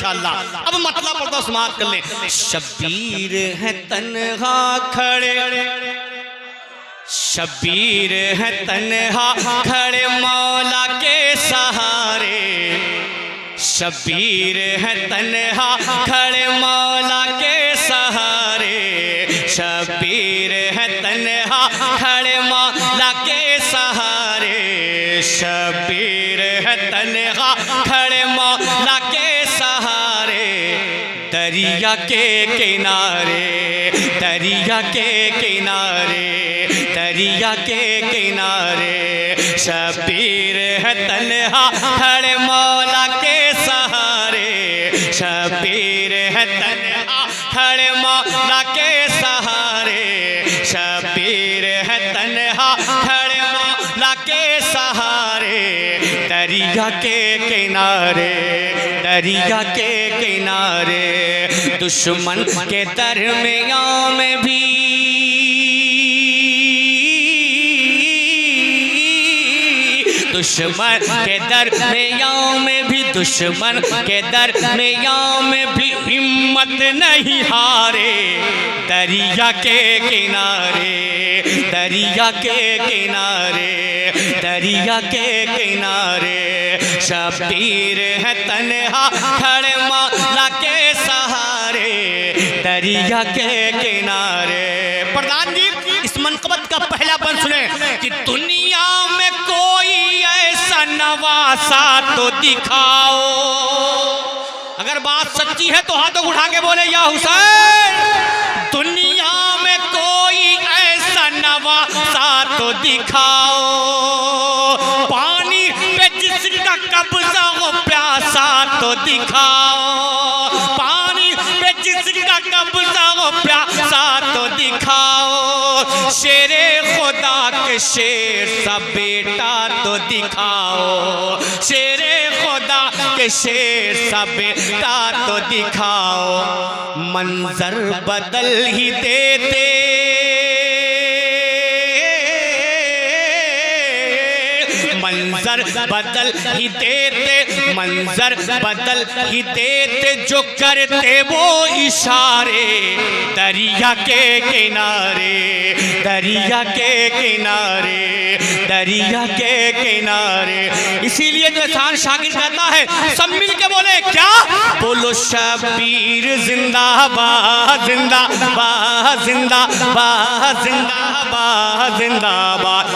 इंशाअल्लाह। अब मतलब पढ़ता समाप्त कर ले। शब्बीर है तन्हा खड़े, शब्बीर है तन्हा खड़े मौला के सहारे, शब्बीर है तन्हा खड़े मौला के सहारे, शब्बीर है तन्हा खड़े मौला के सहारे, शब्बीर है तन्हा खड़े मौला के सहारे, दरिया के किनारे, दरिया के किनारे, दरिया के किनारे, शब्बीर है तन्हा खड़े मौला के सहारे, शब्बीर है तन्हा खड़े मौला के सहारे, शब्बीर है तन्हा खड़े मौला के सहारे, दरिया के किनारे, दरिया के किनारे, दुश्मन के दरमियां में भी, दुश्मन के दरमियां में भी, दुश्मन के दरमियां में भी हिम्मत नहीं हारे, दरिया के किनारे, दरिया के किनारे, दरिया के किनारे, शब्बीर है तन्हा खड़े मौला के सहारे, दरिया के किनारे। प्रधान जी इस मनक़बत का पहला बंद सुने कि दुनिया में कोई ऐसा नवासा तो दिखाओ, अगर बात सच्ची है तो हाथों उठा के बोले या हुसैन। दुनिया में कोई ऐसा नवासा तो दिखाओ, पानी पे जिसका कब्जा हो प्यासा तो दिखाओ, पानी पे जिसका कब्जा हो प्यासा तो दिखाओ, शेरे खुदा के शेर सा बेटा तो दिखाओ, शेरे खुदा के शेर सा बेटा तो दिखाओ, मंजर बदल ही देते, मंजर बदल ही देते, मंजर बदल ही देते, जो करते वो इशारे, दरिया के किनारे, दरिया के किनारे, दरिया के किनारे। इसीलिए जो एहसान शाकिर कहता है सब मिल के बोले क्या, बोलो शब्बीर जिंदाबाद, जिंदाबाद, जिंदाबाद, जिंदाबाद, जिंदाबाद।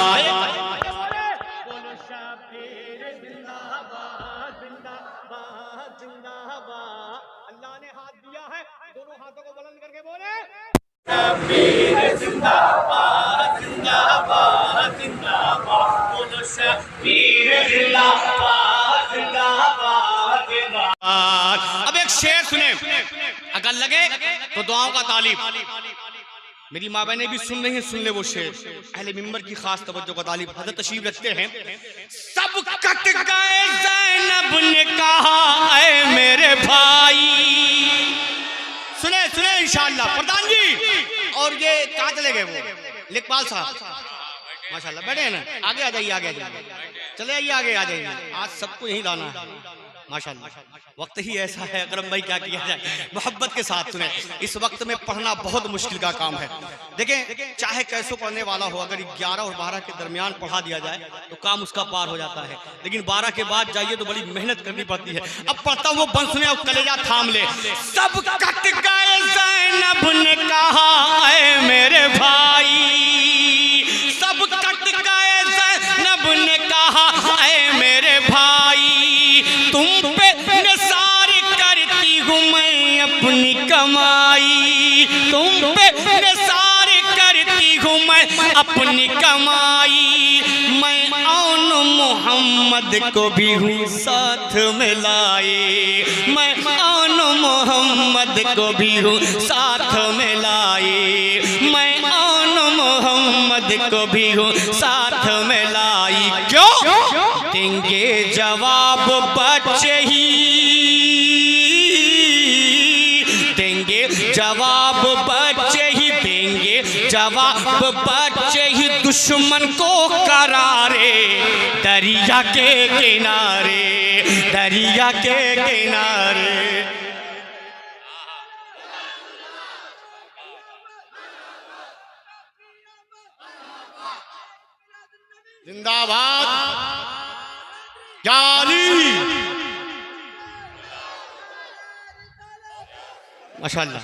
अल्लाह ने हाथ दिया है, दोनों हाथों को बुलंद करके बोले शब्बीर जिंदाबाद, जिंदाबाद, जिंदाबाद, बोलो शब्बीर जिंदाबाद, जिंदाबाद, जिंदाबाद। अब एक शेर सुने, अगर लगे तो दुआओं का तालिब। मेरी माँ बहनें भी सुन रही हैं, सुन ले वो शेर, अहले मिंबर की खास तवज्जो का तालिब। हज़रत तशरीफ रखते हैं, सब कट गए ज़ैनब ने कहा ऐ मेरे भाई, सुने सुने इंशाअल्लाह प्रधान जी। और ये कहाँ चले गए वो लेखपाल साहब, माशाअल्लाह बैठे हैं ना, आगे आ जाइए, आगे आ जाइए, चले आइए, आगे आ जाइए, आज सबको यहीं लाना है माशाअल्लाह। वक्त ही ऐसा है अकरम भाई, क्या किया जाए, मोहब्बत के साथ सुने। इस वक्त में पढ़ना बहुत मुश्किल का काम है। देखें चाहे कैसो पढ़ने वाला हो, अगर 11 और 12 के दरमियान पढ़ा दिया जाए तो काम उसका पार हो जाता है, लेकिन 12 के बाद जाइए तो बड़ी मेहनत करनी पड़ती है। अब पढ़ता हूँ वो बंद सुने और कलेजा थाम ले। सब कट गए ज़ैनब ने कहा ऐ मेरे भाई, सब कट गए ज़ैनब ने कहा ऐ मेरे भाई, तुम पे निसार करती हूँ मैं अपनी कमाई, तुम पे निसार करती हूँ मैं अपनी कमाई, मैं आन मोहम्मद को भी हूँ साथ में लाई, मैं आन मोहम्मद को भी हूँ साथ में लाई, मैं आन मोहम्मद को भी हूँ साथ में लाई। क्यों देंगे जवाब बच्चे ही, देंगे जवाब बच्चे ही, देंगे जवाब बच्चे ही दुश्मन को करारे, दरिया के किनारे, दरिया के किनारे। माशाअल्लाह,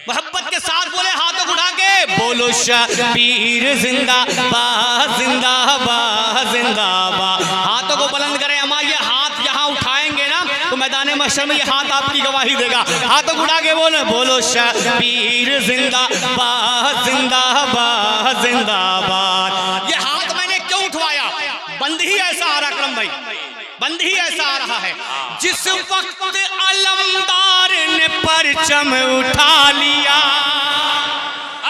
मोहब्बत के साथ बोले हाथों को उठा के, बोलो शबीर जिंदाबाद जिंदाबाद जिंदाबाद। हाथों को बुलंद करें। हमारे ये हाथ यहाँ उठाएंगे ना तो मैदान महशर में ये हाथ आपकी गवाही देगा। हाथों को उठा के बोलो, बोलो शबीर जिंदाबाद जिंदाबाद जिंदाबाद। ये हाथ मैंने क्यों उठवाया? बंद ही ऐसा आ रहा करम भाई, बंद ही ऐसा आ रहा है। जिस वक्त अलमदार ने परचम उठा लिया,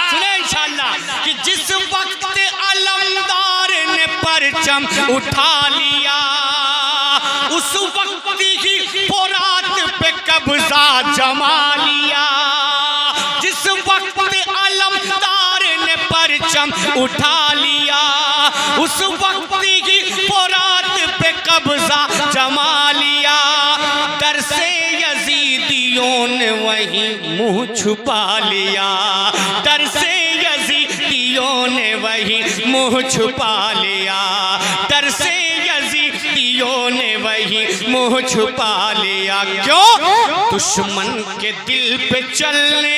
सुने इंशाअल्लाह, कि जिस वक्त अलमदार ने परचम उठा लिया, उस वक्त ही फुरात पे कब्जा जमा लिया। जिस वक्त अलमदार ने परचम उठा लिया, उस वक्त ही फुरात पे कब्जा जमा लिया। डर से यजीदियों ने वहीं मुंह छुपा लिया, डर से यजीदियों ने वहीं मुंह छुपा लिया, डर से यजीदियों ने वहीं मुंह छुपा लिया। क्यों? दुश्मन के दिल पे चलने,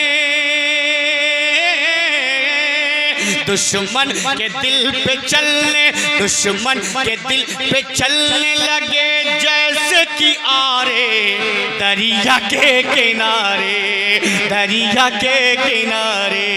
दुश्मन के दिल पे चलने, दुश्मन के दिल पे चलने लगे जैसे कि आरे दरिया के किनारे, दरिया के किनारे,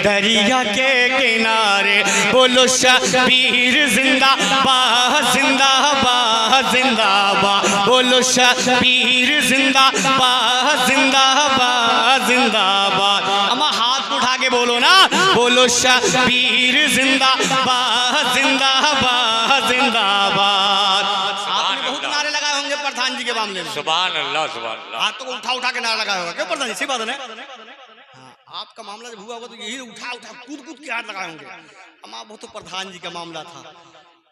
दरिया के किनारे। बोलो शबीर जिंदाबाद जिंदाबाद जिंदाबाद। बोलो शबीर जिंदाबाद जिंदाबाद जिंदाबाद। अम्मा हाथ उठा के बोलो ना, बोलो शबीर जिंदाबाद जिंदाबाद जिंदाबाद। आपने बहुत नारे लगाए होंगे प्रधान जी के मामले में। सुभान अल्लाह सुभान अल्लाह। हाथ तो उठा उठा के नारा लगाया होगा। क्यों प्रधान जी? सही बात है ना? हाँ, आपका मामला जब हुआ होगा तो यही उठा उठा कूद कूद के हाथ लगाए होंगे। अम्मा वो तो प्रधान जी का मामला था,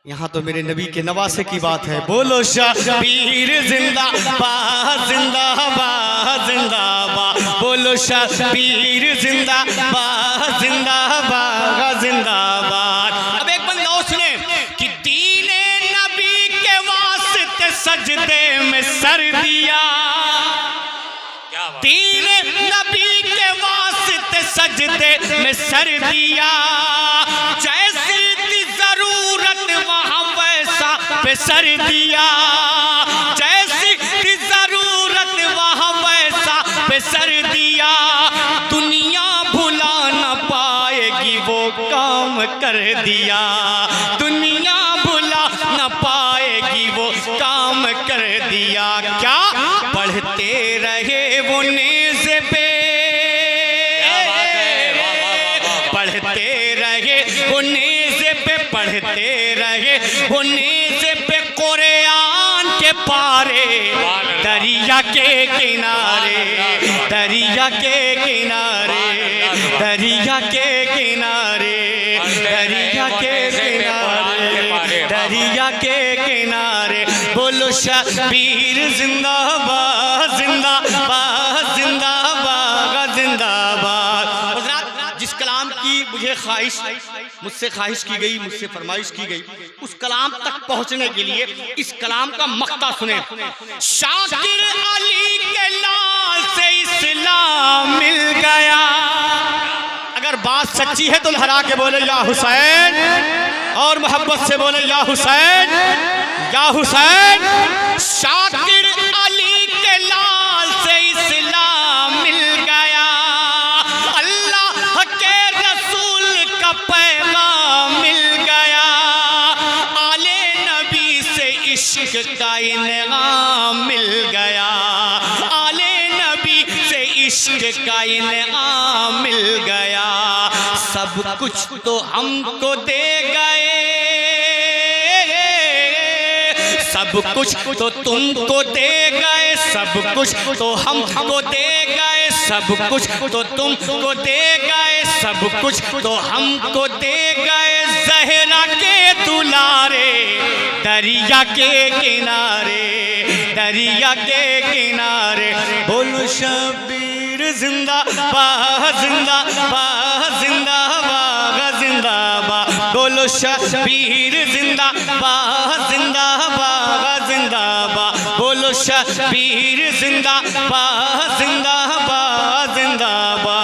यहाँ तो मेरे नबी के नवासे की बात है। बोलो शबीर जिंदाबाद जिंदाबाद जिंदाबाद। बोलो शबीर जिंदाबाद जिंदाबाद जिंदाबाद। अब एक बंदा और सुने कि दीने नबी के वास्ते सजदे में सर दिया, दीने नबी के वास्ते सजदे में सर दिया। जैसी जरूरत वहाँ वैसा पे सर दिया, जैसी जरूरत वहाँ वैसा पे सर दिया। दुनिया भुला न पाएगी वो काम कर दिया, दुनिया भुला न पाएगी वो काम कर दिया। क्या? पढ़ते रहे वो नेज़ पे, पढ़ते रहे वो नेज़ पे, पढ़ते रहे वो नेज़ पे कुरान के पारे, दरिया के किनारे, दरिया के किनारे, दरिया के किनारे, दरिया के किनारे, दरिया के किनारे। बोलो शबीर जिंदाबाद जिंदाबाद जिंदाबाद जिंदाबाद। जिस कलाम की मुझे ख्वाहिश, मुझसे ख्वाहिश की गई, मुझसे फरमाइश की गई, उस कलाम तक पहुंचने के लिए इस कलाम का मक्ता सुने। शाकिर अली के लाल से इस्लाम मिल गया। अगर बात सच्ची है तो लहरा के बोले या हुसैन, और मोहब्बत से बोले या हुसैन, या हुसैन। शाकिर अली के लाल से इस्लाम मिल गया, अल्लाह के रसूल का पैगाम मिल गया। आले नबी से इश्क का इनाम मिल गया, आले नबी से इश्क का इनाम मिल गया। सब कुछ तो हमको दे गए, सब कुछ तो तुमको दे गए, सब कुछ तो हमको दे गए, सब कुछ तो तुमको दे गए, सब कुछ तो हमको दे गए। ज़हरा के दुलारे, दरिया के किनारे, दरिया के किनारे। बोलो शबीर जिंदाबाद जिंदाबाद जिंदाबाद जिंदाबाद। बोलो शबीर जिंदाबाद जिंदाबाद जिंदाबाद, बोलो शबीर जिंदाबाद जिंदाबाद जिंदाबाद।